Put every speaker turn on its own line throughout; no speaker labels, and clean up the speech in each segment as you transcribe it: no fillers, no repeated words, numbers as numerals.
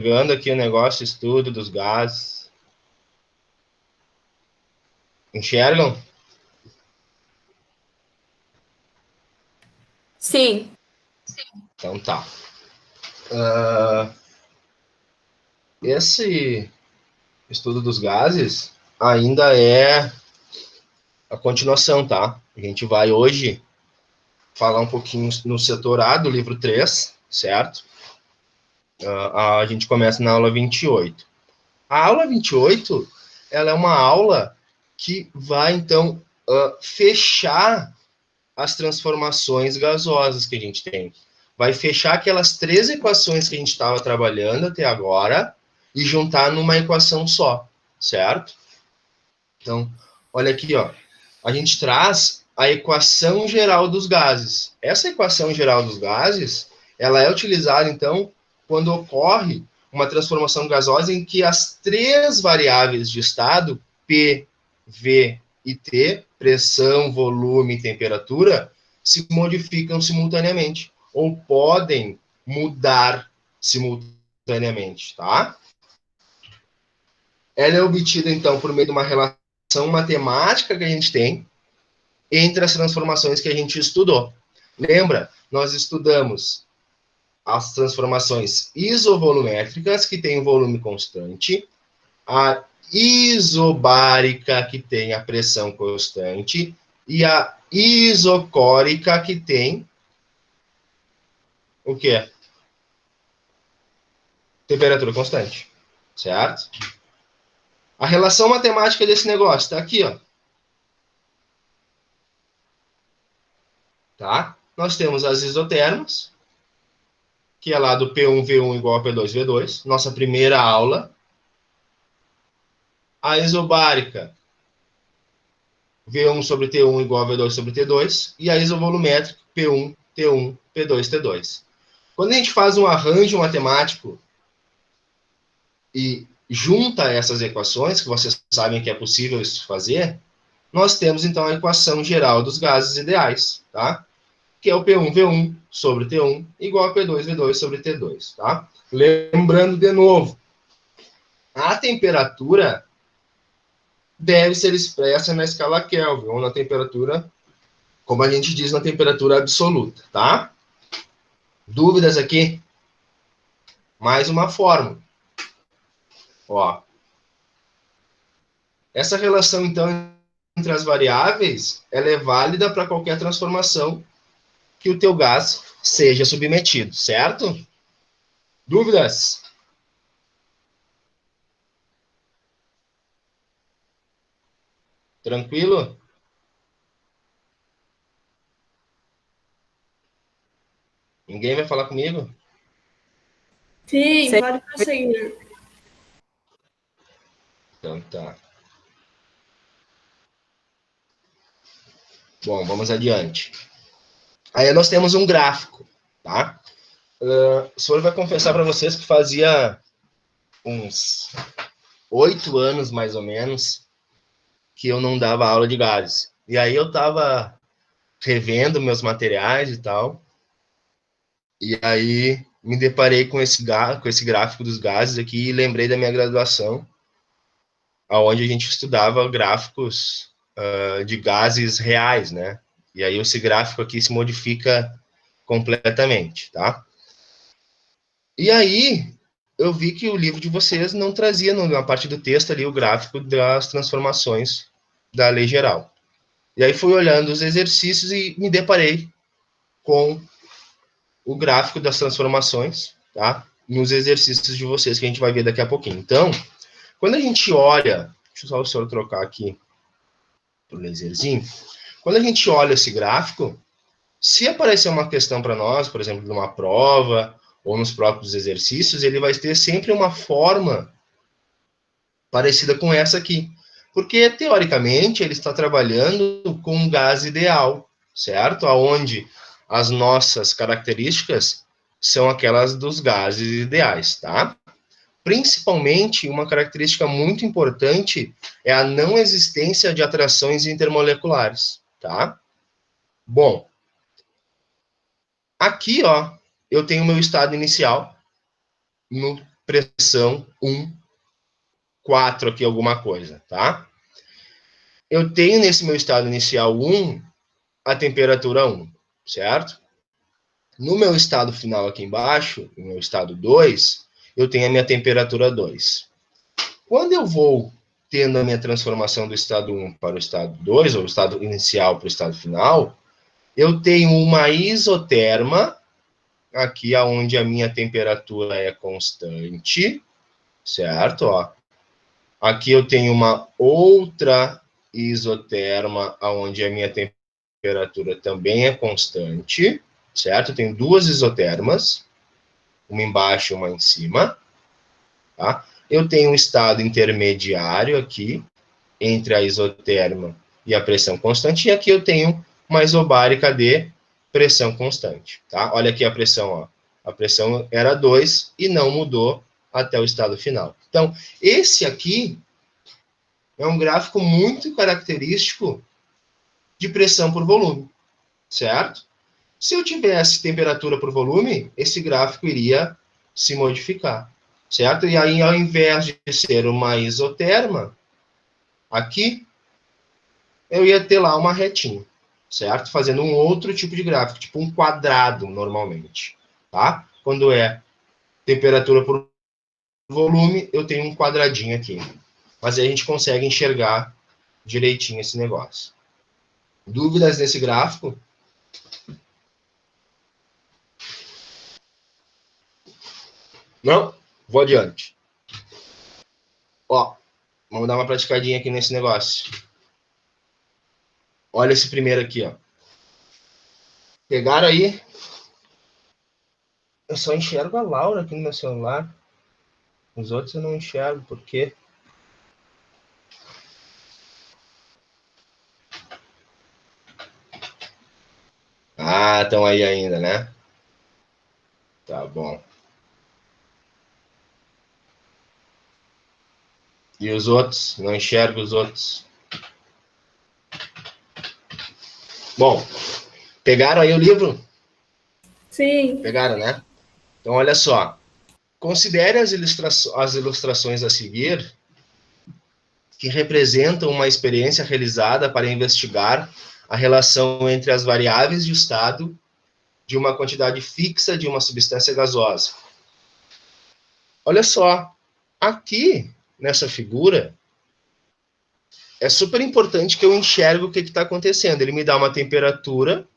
enxergando aqui o negócio, estudo dos gases? Enxergam?
Sim.
Então tá. Esse estudo dos gases ainda é a continuação, tá? A gente vai hoje falar um pouquinho no setor A do livro 3, certo? A gente começa na aula 28. A aula 28, ela é uma aula que vai, então, fechar as transformações gasosas que a gente tem. Vai fechar aquelas 3 equações que a gente estava trabalhando até agora e juntar numa equação só, certo? Então, olha aqui, ó. A gente traz a equação geral dos gases. Essa equação geral dos gases, ela é utilizada, então, quando ocorre uma transformação gasosa em que as 3 variáveis de estado, P, V e T, pressão, volume e temperatura, se modificam simultaneamente, ou podem mudar simultaneamente, tá? Ela é obtida, então, por meio de uma relação matemática que a gente tem entre as transformações que a gente estudou. Lembra? Nós estudamos as transformações isovolumétricas, que tem o volume constante, a isobárica, que tem a pressão constante, e a isocórica, que tem o quê? Temperatura constante, certo? A relação matemática desse negócio está aqui, ó. Tá? Nós temos as isotermas, que é lá do P1V1 igual a P2V2, nossa primeira aula. A isobárica, V1 sobre T1 igual a V2 sobre T2, e a isovolumétrica, P1, T1, P2, T2. Quando a gente faz um arranjo matemático e junta essas equações, que vocês sabem que é possível isso fazer, nós temos então a equação geral dos gases ideais, tá? Que é o P1V1 sobre T1 igual a P2V2 sobre T2, tá? Lembrando de novo, a temperatura deve ser expressa na escala Kelvin, ou na temperatura, como a gente diz, na temperatura absoluta, tá? Dúvidas aqui? Mais uma fórmula. Ó. Essa relação, então, entre as variáveis, ela é válida para qualquer transformação que o teu gás seja submetido, certo? Dúvidas? Tranquilo? Ninguém vai falar comigo?
Sim, pode prosseguir.
Então tá. Bom, vamos adiante. Aí nós temos um gráfico, tá? O senhor vai confessar para vocês que fazia uns 8 anos, mais ou menos, que eu não dava aula de gases. E aí eu estava revendo meus materiais e tal, e aí me deparei com esse gráfico dos gases aqui e lembrei da minha graduação, aonde a gente estudava gráficos de gases reais, né? E aí esse gráfico aqui se modifica completamente, tá? E aí eu vi que o livro de vocês não trazia na parte do texto ali o gráfico das transformações da lei geral. E aí fui olhando os exercícios e me deparei com o gráfico das transformações, tá? Nos exercícios de vocês que a gente vai ver daqui a pouquinho. Então, quando a gente olha, deixa eu só o senhor trocar aqui para o laserzinho. Quando a gente olha esse gráfico, se aparecer uma questão para nós, por exemplo, numa prova ou nos próprios exercícios, ele vai ter sempre uma forma parecida com essa aqui. Porque, teoricamente, ele está trabalhando com um gás ideal, certo? Aonde as nossas características são aquelas dos gases ideais, tá? Principalmente, uma característica muito importante é a não existência de atrações intermoleculares, tá? Bom, aqui, ó, eu tenho meu estado inicial no pressão 1, 4 aqui, alguma coisa, tá? Eu tenho nesse meu estado inicial 1, a temperatura 1, certo? No meu estado final aqui embaixo, no meu estado 2, eu tenho a minha temperatura 2. Quando eu vou tendo a minha transformação do estado 1 para o estado 2, ou o estado inicial para o estado final, eu tenho uma isoterma, aqui onde a minha temperatura é constante, certo? Ó. Aqui eu tenho uma outra isoterma, onde a minha temperatura também é constante, certo? Eu tenho duas isotermas, uma embaixo e uma em cima, tá? Eu tenho um estado intermediário aqui, entre a isoterma e a pressão constante, e aqui eu tenho uma isobárica de pressão constante, tá? Olha aqui a pressão, ó. A pressão era 2 e não mudou até o estado final. Então, esse aqui é um gráfico muito característico de pressão por volume, certo? Se eu tivesse temperatura por volume, esse gráfico iria se modificar, certo? E aí, ao invés de ser uma isoterma, aqui, eu ia ter lá uma retinha, certo? Fazendo um outro tipo de gráfico, tipo um quadrado, normalmente, tá? Quando é temperatura por volume, eu tenho um quadradinho aqui. Mas aí a gente consegue enxergar direitinho esse negócio. Dúvidas nesse gráfico? Não? Vou adiante. Ó, vamos dar uma praticadinha aqui nesse negócio. Olha esse primeiro aqui, ó. Pegaram aí? Eu só enxergo a Laura aqui no meu celular. Os outros eu não enxergo, por quê? Ah, estão aí ainda, né? Tá bom. E os outros? Não enxergo os outros. Bom, pegaram aí o livro?
Sim.
Pegaram, né? Então, olha só. Considere as ilustrações a seguir que representam uma experiência realizada para investigar a relação entre as variáveis de estado de uma quantidade fixa de uma substância gasosa. Olha só, aqui, nessa figura, é super importante que eu enxergue o que está acontecendo. Ele me dá uma temperatura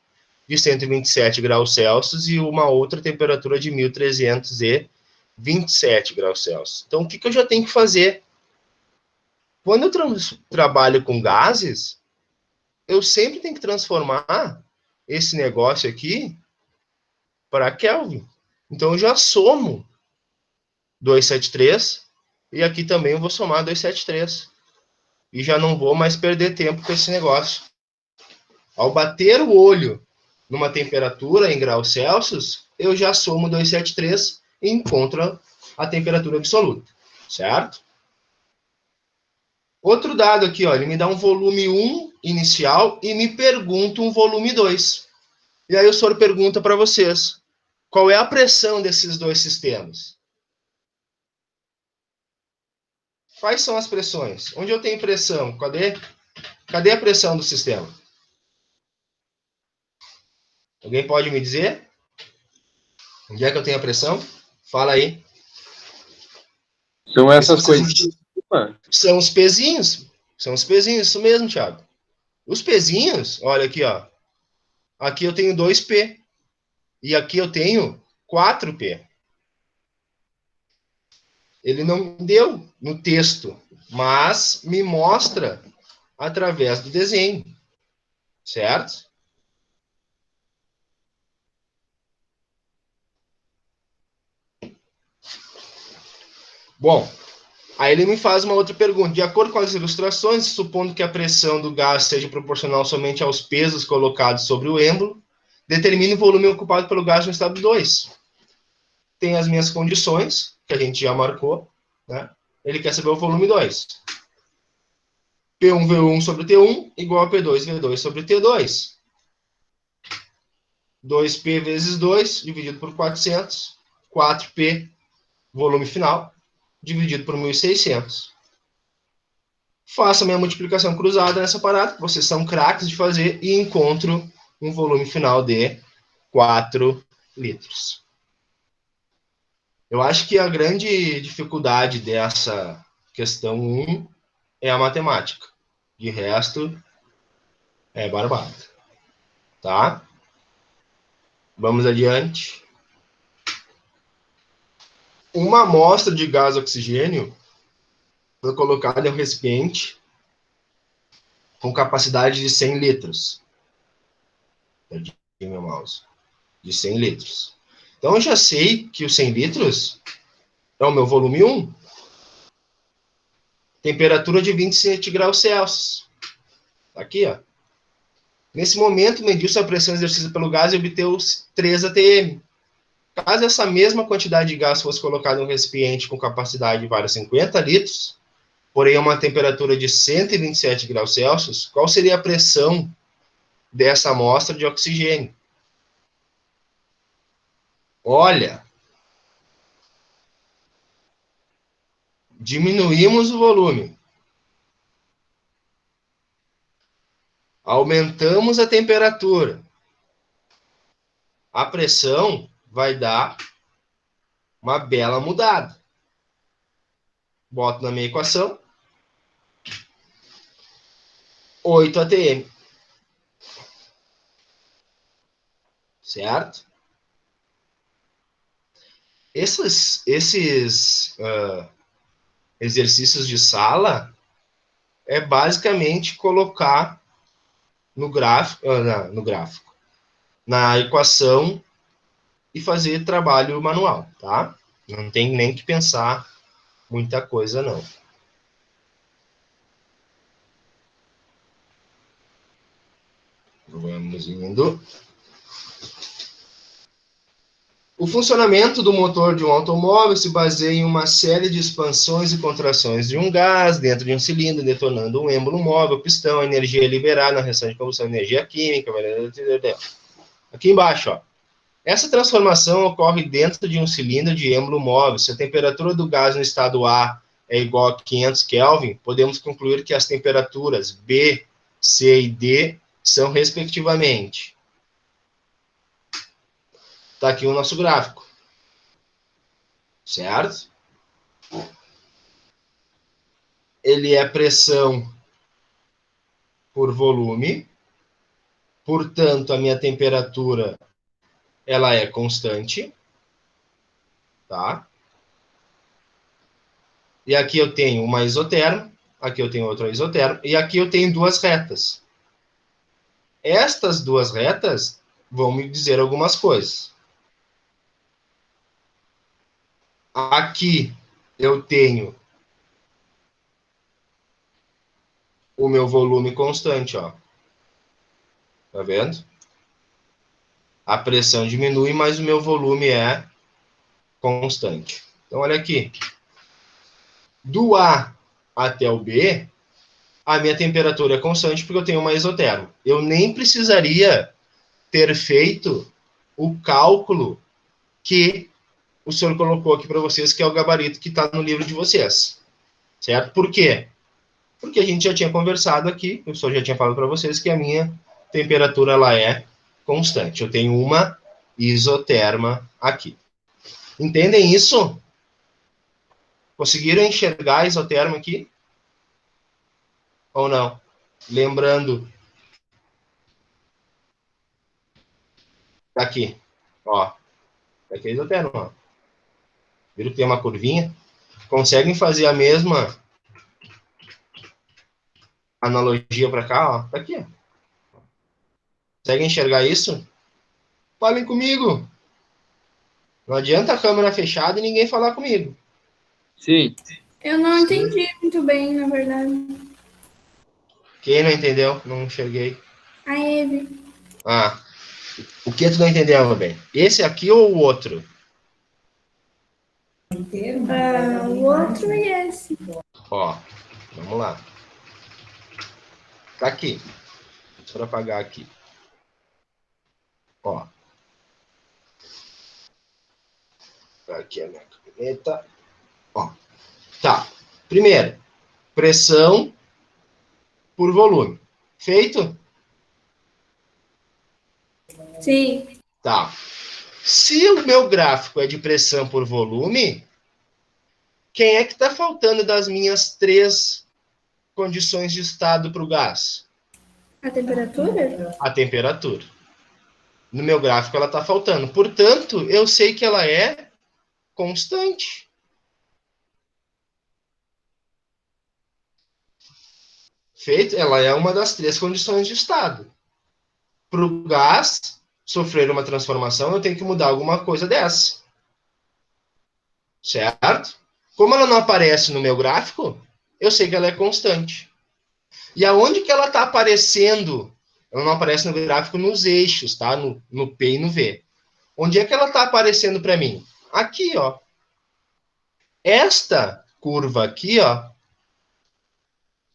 de 127 graus Celsius e uma outra temperatura de 1327 graus Celsius. Então, o que eu já tenho que fazer? Quando eu trabalho com gases, eu sempre tenho que transformar esse negócio aqui para Kelvin. Então, eu já somo 273 e aqui também eu vou somar 273. E já não vou mais perder tempo com esse negócio. Ao bater o olho numa temperatura em graus Celsius, eu já somo 273 e encontro a temperatura absoluta, certo? Outro dado aqui, ó, ele me dá um volume 1 inicial e me pergunta um volume 2. E aí o senhor pergunta para vocês, qual é a pressão desses dois sistemas? Quais são as pressões? Onde eu tenho pressão? Cadê a pressão do sistema? Alguém pode me dizer? Onde é que eu tenho a pressão? Fala aí.
São essas coisas.
São os pezinhos. São os pezinhos, isso mesmo, Thiago. Os pezinhos, olha aqui, ó. Aqui eu tenho 2P. E aqui eu tenho 4P. Ele não deu no texto, mas me mostra através do desenho. Certo? Bom, aí ele me faz uma outra pergunta. De acordo com as ilustrações, supondo que a pressão do gás seja proporcional somente aos pesos colocados sobre o êmbolo, determine o volume ocupado pelo gás no estado 2. Tem as minhas condições, que a gente já marcou, né? Ele quer saber o volume 2. P1V1 sobre T1 igual a P2V2 sobre T2. 2P vezes 2, dividido por 400, 4P volume final, dividido por 1.600. Faço a minha multiplicação cruzada nessa parada, vocês são craques de fazer, e encontro um volume final de 4 litros. Eu acho que a grande dificuldade dessa questão 1 é a matemática. De resto, é barbada. Tá? Vamos adiante. Uma amostra de gás oxigênio foi colocada em um recipiente com capacidade de 100 litros. Perdi meu mouse. De 100 litros. Então, eu já sei que os 100 litros é o meu volume 1. Temperatura de 27 graus Celsius. Aqui, ó. Nesse momento, mediu-se a pressão exercida pelo gás e obteve 3 atm. Caso essa mesma quantidade de gás fosse colocada em um recipiente com capacidade de vários 50 litros, porém a uma temperatura de 127 graus Celsius, qual seria a pressão dessa amostra de oxigênio? Olha, diminuímos o volume, aumentamos a temperatura, a pressão vai dar uma bela mudada. Boto na minha equação, 8 atm. Certo? Esses exercícios de sala é basicamente colocar no gráfico, na equação e fazer trabalho manual, tá? Não tem nem que pensar muita coisa, não. Vamos indo. O funcionamento do motor de um automóvel se baseia em uma série de expansões e contrações de um gás dentro de um cilindro, detonando um êmbolo móvel, pistão, a energia liberada na reação de combustão, energia química. Aqui embaixo, ó. Essa transformação ocorre dentro de um cilindro de êmbolo móvel. Se a temperatura do gás no estado A é igual a 500 Kelvin, podemos concluir que as temperaturas B, C e D são, respectivamente. Está aqui o nosso gráfico. Certo? Ele é pressão por volume. Portanto, a minha temperatura ela é constante. Tá? E aqui eu tenho uma isotermo. Aqui eu tenho outra isotermo. E aqui eu tenho duas retas. Estas duas retas vão me dizer algumas coisas. Aqui eu tenho o meu volume constante, ó. Tá vendo? A pressão diminui, mas o meu volume é constante. Então, olha aqui. Do A até o B, a minha temperatura é constante porque eu tenho uma isotermo. Eu nem precisaria ter feito o cálculo que o senhor colocou aqui para vocês, que é o gabarito que está no livro de vocês. Certo? Por quê? Porque a gente já tinha conversado aqui, o senhor já tinha falado para vocês que a minha temperatura ela é constante. Eu tenho uma isoterma aqui. Entendem isso? Conseguiram enxergar a isoterma aqui? Ou não? Lembrando, daqui, ó. Daqui é a isoterma, ó. Viram que tem uma curvinha? Conseguem fazer a mesma analogia para cá, ó? Tá aqui, ó. Conseguem enxergar isso? Falem comigo. Não adianta a câmera fechada e ninguém falar comigo.
Sim.
Eu não entendi muito bem, na verdade.
Quem não entendeu? Não enxerguei.
A Eve.
Ah, o que tu não entendeu, meu bem? Esse aqui ou o outro?
O outro e esse.
Ó, vamos lá. Tá aqui. Deixa eu apagar aqui. Ó. Aqui a minha câmera. Eita. Ó. Tá. Primeiro, pressão por volume. Feito?
Sim.
Tá. Se o meu gráfico é de pressão por volume, quem é que está faltando das minhas 3 condições de estado para o gás?
A temperatura?
A temperatura. No meu gráfico ela está faltando. Portanto, eu sei que ela é constante. Feito? Ela é uma das 3 condições de estado. Para o gás sofrer uma transformação, eu tenho que mudar alguma coisa dessa. Certo? Como ela não aparece no meu gráfico, eu sei que ela é constante. E aonde que ela está aparecendo? Ela não aparece no gráfico nos eixos, tá? No P e no V. Onde é que ela está aparecendo para mim? Aqui, ó. Esta curva aqui, ó.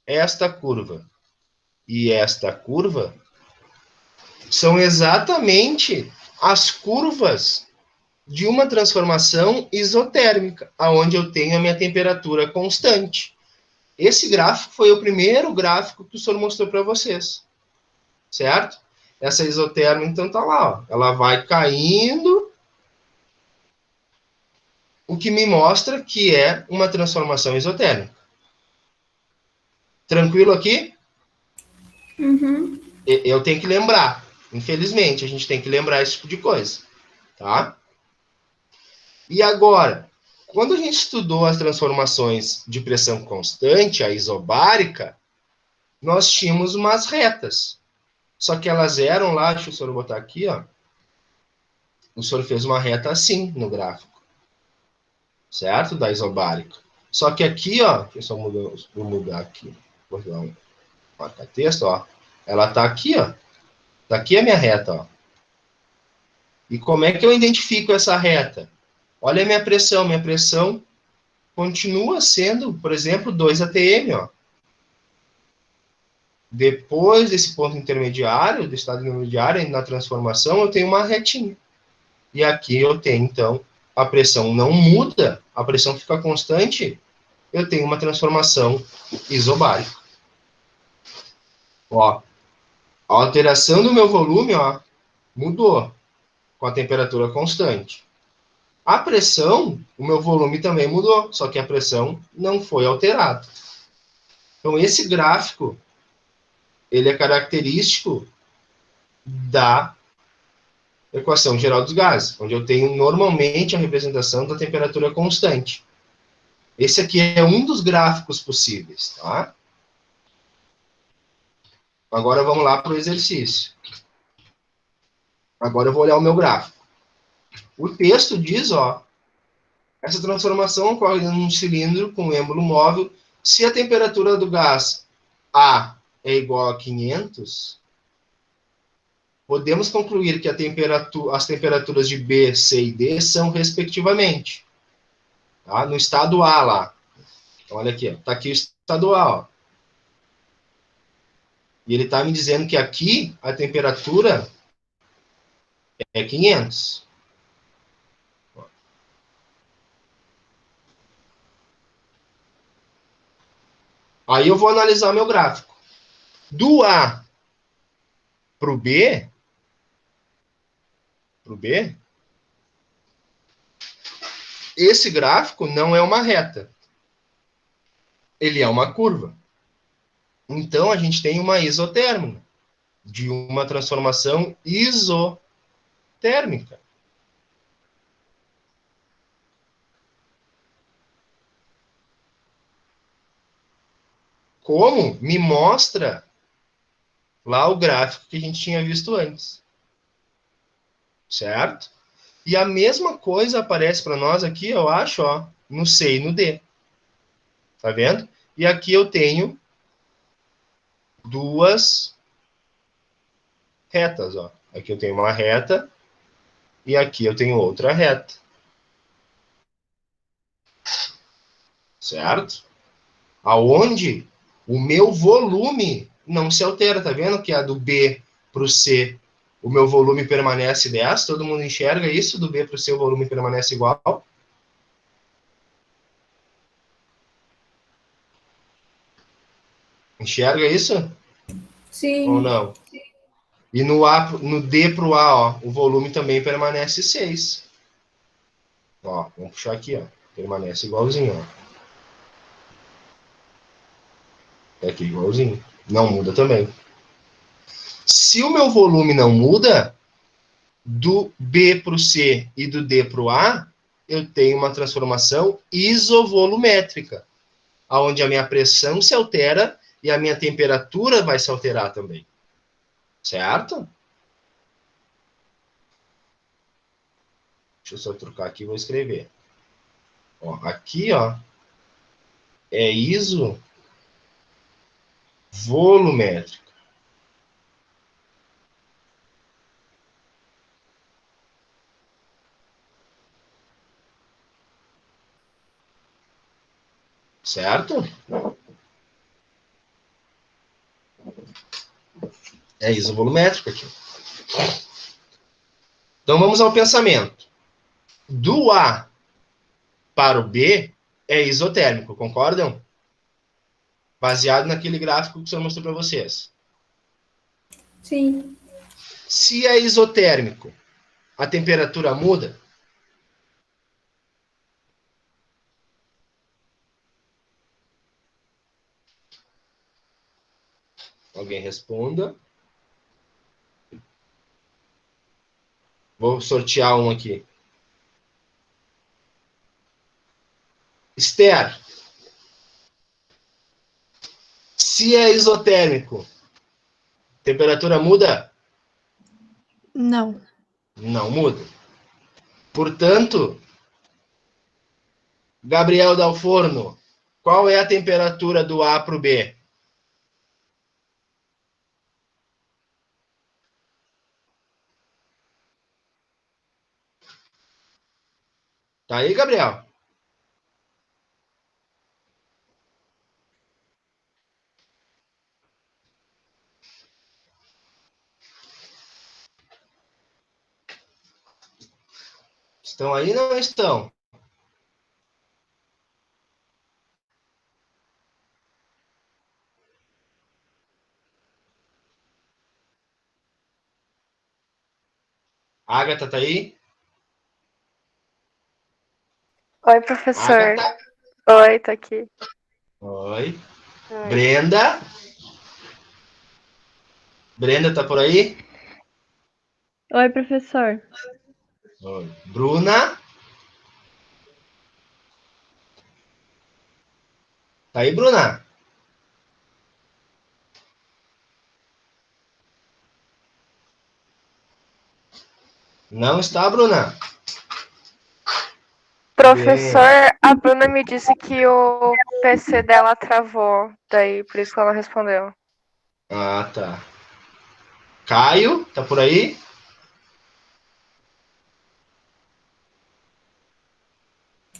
Esta curva e esta curva são exatamente as curvas de uma transformação isotérmica, aonde eu tenho a minha temperatura constante. Esse gráfico foi o primeiro gráfico que o senhor mostrou para vocês. Certo? Essa isotérmica, então, tá lá. Ó. Ela vai caindo, o que me mostra que é uma transformação isotérmica. Tranquilo aqui?
Uhum.
Eu tenho que lembrar. Infelizmente, a gente tem que lembrar esse tipo de coisa. Tá? E agora, quando a gente estudou as transformações de pressão constante, a isobárica, nós tínhamos umas retas. Só que elas eram lá, deixa o senhor botar aqui, ó. O senhor fez uma reta assim no gráfico. Certo? Da isobárica. Só que aqui, ó, deixa eu só mudar aqui. Vou dar um marca-texto, ó. Ela tá aqui, ó. Daqui é a minha reta, ó. E como é que eu identifico essa reta? Olha a minha pressão. Minha pressão continua sendo, por exemplo, 2 atm, ó. Depois desse ponto intermediário, do estado intermediário, na transformação, eu tenho uma retinha. E aqui eu tenho, então, a pressão não muda, a pressão fica constante, eu tenho uma transformação isobárica. Ó, a alteração do meu volume, ó, mudou com a temperatura constante. A pressão, o meu volume também mudou, só que a pressão não foi alterada. Então, esse gráfico, ele é característico da equação geral dos gases, onde eu tenho normalmente a representação da temperatura constante. Esse aqui é um dos gráficos possíveis, tá? Agora vamos lá para o exercício. Agora eu vou olhar o meu gráfico. O texto diz, ó, essa transformação ocorre num cilindro com êmbolo móvel se a temperatura do gás A é igual a 500, podemos concluir que as temperaturas de B, C e D são respectivamente. Tá? No estado A lá. Então, olha aqui, está aqui o estado A. Ó. E ele está me dizendo que aqui a temperatura é 500. Aí eu vou analisar meu gráfico. Do A para o B, esse gráfico não é uma reta. Ele é uma curva. Então, a gente tem uma isotérmica, de uma transformação isotérmica. Como me mostra lá o gráfico que a gente tinha visto antes. Certo? E a mesma coisa aparece para nós aqui, eu acho, ó, no C e no D. Tá vendo? E aqui eu tenho duas retas, ó. Aqui eu tenho uma reta e aqui eu tenho outra reta. Certo? Aonde o meu volume não se altera, tá vendo? Que a do B para o C, o meu volume permanece 10, todo mundo enxerga isso, do B para o C o volume permanece igual. Enxerga isso?
Sim.
Ou não? E no D para o A, ó, o volume também permanece 6. Ó, vamos puxar aqui, ó. Permanece igualzinho, ó. É aqui igualzinho. Não muda também. Se o meu volume não muda, do B para o C e do D para o A, eu tenho uma transformação isovolumétrica, onde a minha pressão se altera e a minha temperatura vai se alterar também. Certo? Deixa eu só trocar aqui e vou escrever. Ó, aqui, ó, é isovolumétrica. Certo? É isovolumétrico aqui. Então vamos ao pensamento. Do A para o B é isotérmico, concordam? Baseado naquele gráfico que o senhor mostrou para vocês.
Sim.
Se é isotérmico, a temperatura muda? Alguém responda. Vou sortear um aqui. Esther, se é isotérmico, temperatura muda?
Não.
Não muda. Portanto, Gabriel Dalforno, qual é a temperatura do A para o B? Tá aí, Gabriel? Estão aí ou não estão? Agatha tá aí?
Oi, professor.
Agatha?
Oi, tô aqui.
Oi.
Oi.
Brenda? Brenda tá por aí?
Oi, professor.
Oi. Bruna? Tá aí, Bruna? Não está, Bruna?
Professor, a Bruna me disse que o PC dela travou, daí por isso que ela não respondeu.
Ah, tá. Caio, tá por aí?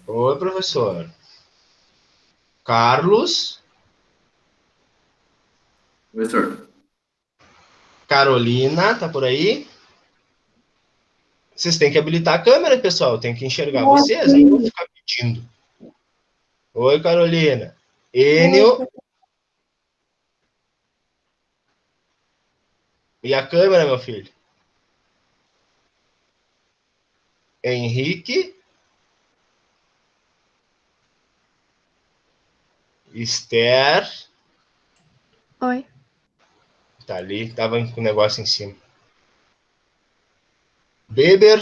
Oi, professor. Carlos?
Professor.
Carolina, tá por aí? Vocês têm que habilitar a câmera, pessoal. Tem que enxergar vocês, não vou ficar pedindo. Oi, Carolina. Enio. E a câmera, meu filho? Henrique. Esther.
Oi.
Tá ali, tava com o negócio em cima. Beber.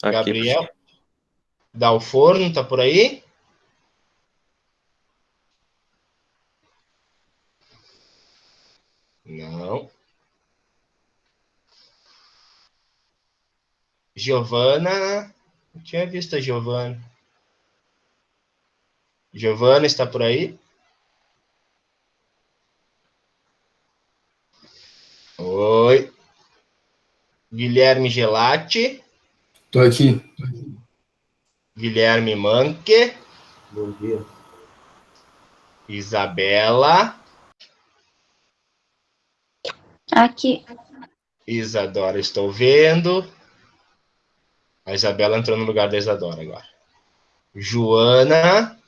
Aqui,
Gabriel. Dalforno, tá por aí? Não. Giovana. Não tinha visto a Giovana. Giovana está por aí? Oi. Guilherme Gelati.
Tô aqui.
Guilherme Manque.
Bom dia.
Isabela.
Aqui.
Isadora, estou vendo. A Isabela entrou no lugar da Isadora agora. Joana.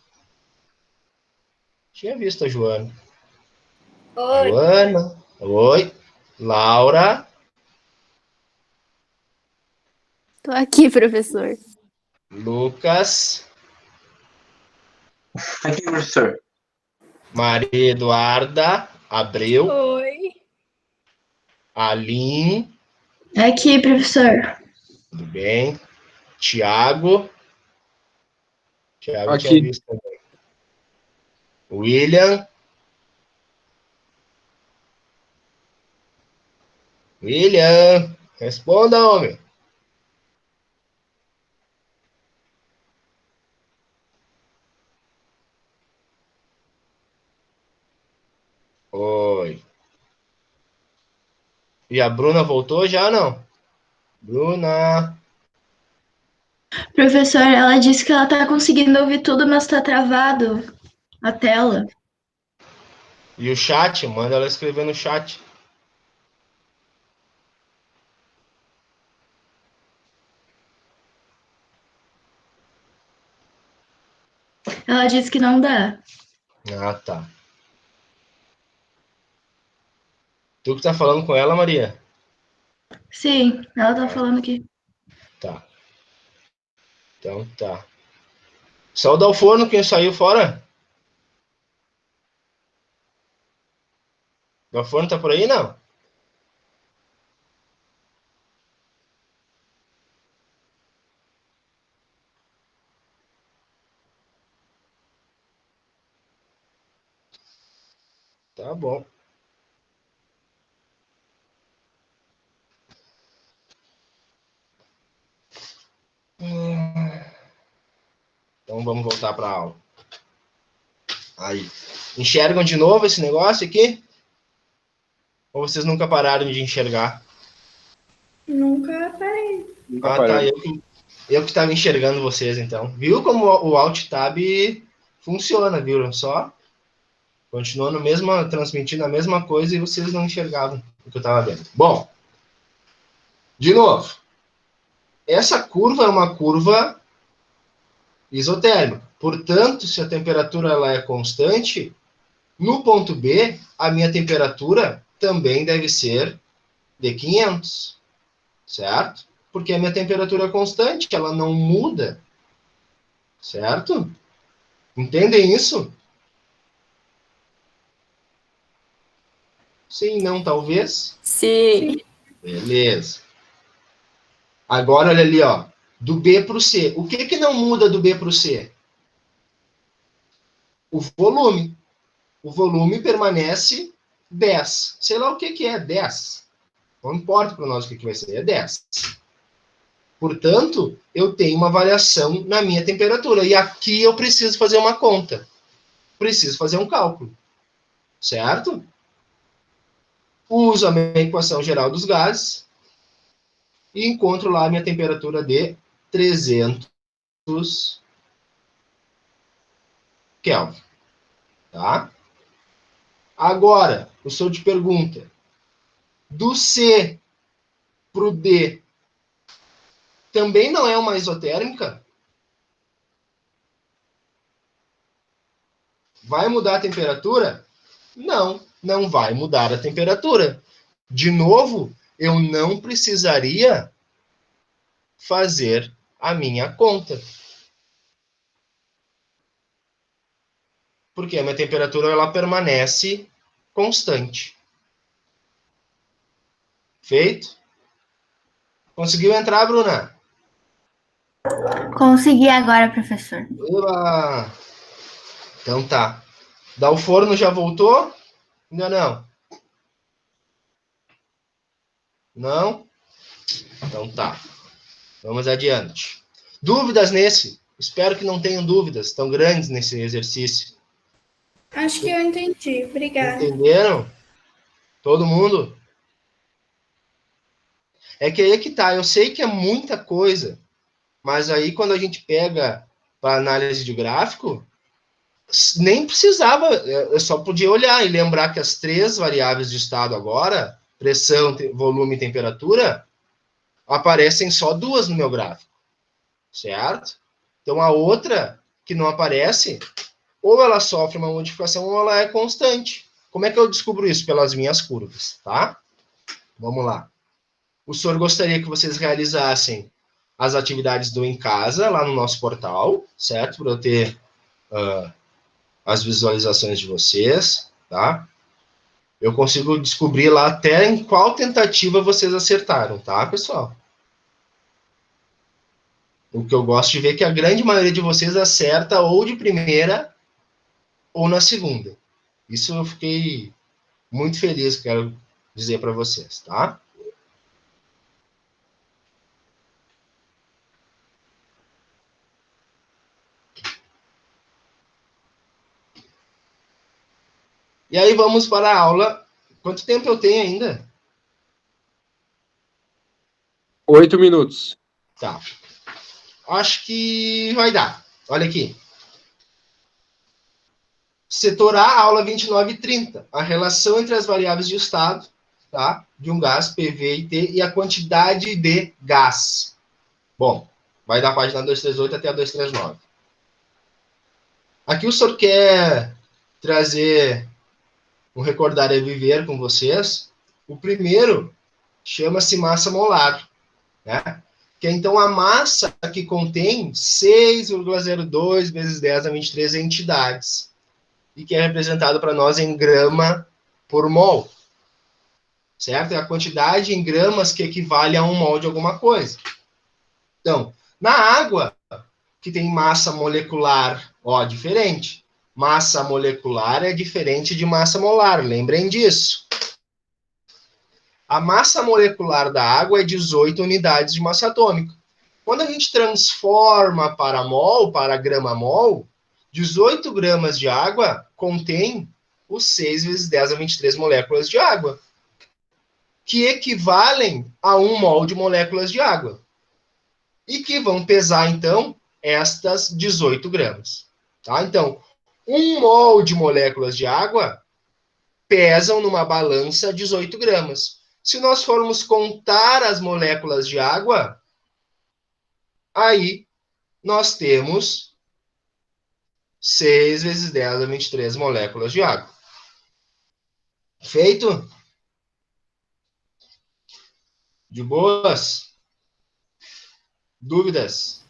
Tinha visto a Joana.
Oi.
Joana. Oi. Laura.
Tô aqui, professor.
Lucas.
Aqui, professor.
Maria Eduarda. Abreu.
Oi.
Aline.
Aqui, professor.
Tudo bem. Tiago. Tiago tinha
Aqui.
visto também. William. William. Responda, homem. Oi. E a Bruna voltou já, não? Bruna.
Professor, ela disse que ela tá conseguindo ouvir tudo, mas tá travado a tela.
E o chat? Manda ela escrever no chat.
Ela disse que não dá.
Ah, tá. Tu que tá falando com ela, Maria?
Sim, ela tá falando aqui.
Tá. Então tá. Só o Dalforno quem saiu fora? Dalforno tá por aí, não? Tá bom. Então vamos voltar para a aula. Aí. Enxergam de novo esse negócio aqui? Ou vocês nunca pararam de enxergar?
Nunca parei.
Ah, tá. Eu que estava enxergando vocês, então. Viu como o Alt Tab funciona, viu? Só continuando transmitindo a mesma coisa e vocês não enxergavam o que eu estava vendo. Bom, de novo. Essa curva é uma curva isotérmica. Portanto, se a temperatura ela é constante, no ponto B, a minha temperatura também deve ser de 500, certo? Porque a minha temperatura é constante, ela não muda, certo? Entendem isso? Sim, não, talvez?
Sim.
Beleza. Agora, olha ali, ó. Do B para o C. O que não muda do B para o C? O volume. O volume permanece 10. Sei lá o que é 10. Não importa para nós o que vai ser, é 10. Portanto, eu tenho uma variação na minha temperatura. E aqui eu preciso fazer uma conta. Preciso fazer um cálculo. Certo? Uso a minha equação geral dos gases e encontro lá a minha temperatura de 300 Kelvin. Tá? Agora, o senhor te pergunta, do C para o D, também não é uma isotérmica? Vai mudar a temperatura? Não, não vai mudar a temperatura. De novo, eu não precisaria fazer a minha conta. Porque a minha temperatura ela permanece constante. Feito? Conseguiu entrar, Bruna?
Consegui agora, professor.
Uba! Então tá. O forno já voltou? Ainda não? Não? Então tá. Vamos adiante. Dúvidas nesse? Espero que não tenham dúvidas tão grandes nesse exercício.
Acho que eu entendi. Obrigada.
Entenderam? Todo mundo? É que aí é que tá. Eu sei que é muita coisa, mas aí quando a gente pega para análise de gráfico, nem precisava, eu só podia olhar e lembrar que as três variáveis de estado agora, pressão, volume e temperatura, aparecem só duas no meu gráfico, certo? Então a outra que não aparece, ou ela sofre uma modificação ou ela é constante. Como é que eu descubro isso? Pelas minhas curvas, tá? Vamos lá. O senhor gostaria que vocês realizassem as atividades do Em Casa, lá no nosso portal, certo? Para eu ter as visualizações de vocês, tá? Eu consigo descobrir lá até em qual tentativa vocês acertaram, tá, pessoal? O que eu gosto de ver é que a grande maioria de vocês acerta ou de primeira ou na segunda. Isso eu fiquei muito feliz, quero dizer para vocês, tá? E aí vamos para a aula. Quanto tempo eu tenho ainda?
8 minutos.
Tá. Acho que vai dar. Olha aqui. Setor A, aula 29 e 30. A relação entre as variáveis de estado, tá? De um gás, PV e T, e a quantidade de gás. Bom, vai da página 238 até a 239. Aqui o senhor quer trazer um recordar e viver com vocês. O primeiro chama-se massa molar, né? Que é então a massa que contém 6,02 vezes 10 a 23 entidades. E que é representado para nós em grama por mol. Certo? É a quantidade em gramas que equivale a 1 mol de alguma coisa. Então, na água, que tem massa molecular, ó, diferente. Massa molecular é diferente de massa molar, lembrem disso. A massa molecular da água é 18 unidades de massa atômica. Quando a gente transforma para mol, para grama-mol, 18 gramas de água contém os 6 vezes 10 a 23 moléculas de água, que equivalem a 1 mol de moléculas de água. E que vão pesar, então, estas 18 gramas. Tá? Então, 1 mol de moléculas de água pesam numa balança 18 gramas. Se nós formos contar as moléculas de água, aí nós temos 6 vezes 10 a 23 moléculas de água. Feito? De boas? Dúvidas?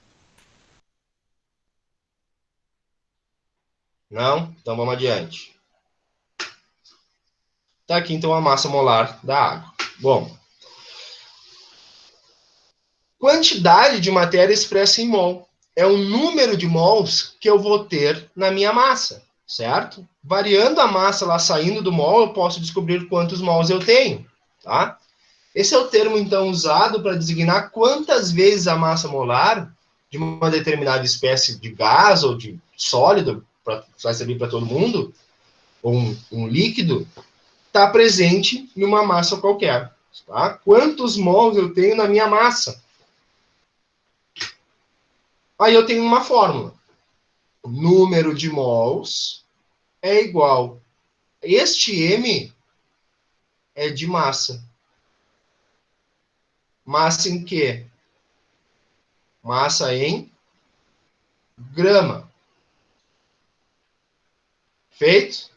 Não? Então vamos adiante. Tá aqui então a massa molar da água. Bom. Quantidade de matéria expressa em mol. É o número de mols que eu vou ter na minha massa, certo? Variando a massa lá saindo do mol, eu posso descobrir quantos mols eu tenho, tá? Esse é o termo, então, usado para designar quantas vezes a massa molar de uma determinada espécie de gás ou de sólido, vai servir para todo mundo, ou um líquido, está presente numa massa qualquer, tá? Quantos mols eu tenho na minha massa? Aí eu tenho uma fórmula. O número de mols é igual. Este M é de massa. Massa em quê? Massa em grama. Feito?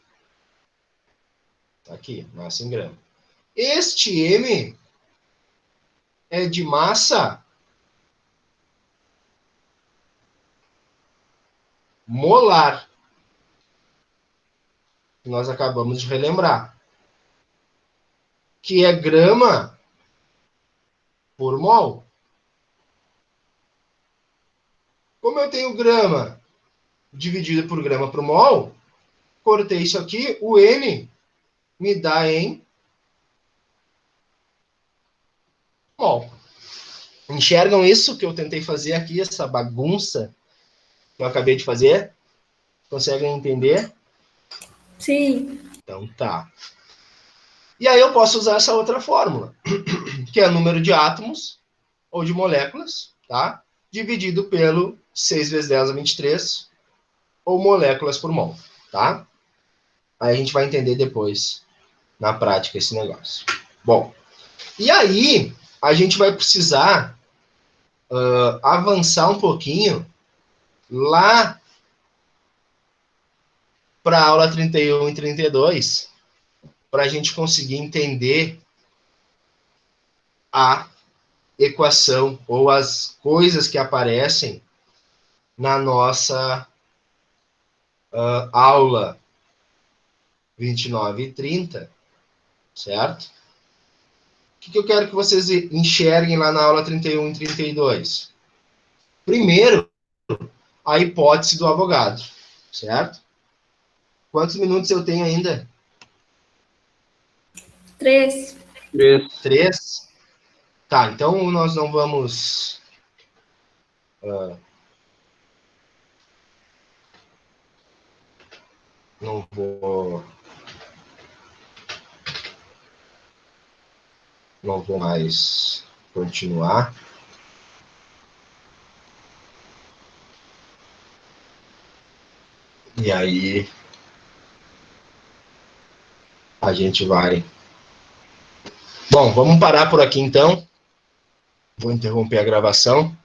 Tá aqui, massa em grama. Este M é de massa molar. Nós acabamos de relembrar. Que é grama por mol. Como eu tenho grama dividido por grama por mol, cortei isso aqui, o N me dá em mol. Enxergam isso que eu tentei fazer aqui, essa bagunça que eu acabei de fazer? Conseguem entender?
Sim.
Então tá. E aí eu posso usar essa outra fórmula, que é o número de átomos ou de moléculas, tá? Dividido pelo 6 vezes 10 a 23, ou moléculas por mol, tá? Aí a gente vai entender depois, na prática, esse negócio. Bom, e aí a gente vai precisar avançar um pouquinho lá para a aula 31 e 32, para a gente conseguir entender a equação ou as coisas que aparecem na nossa aula 29 e 30, certo? O que eu quero que vocês enxerguem lá na aula 31 e 32? Primeiro, a hipótese do abogado, certo? Quantos minutos eu tenho ainda?
3.
3? Tá, então nós não vamos... não vou mais continuar. E aí a gente vai... Bom, vamos parar por aqui então. Vou interromper a gravação.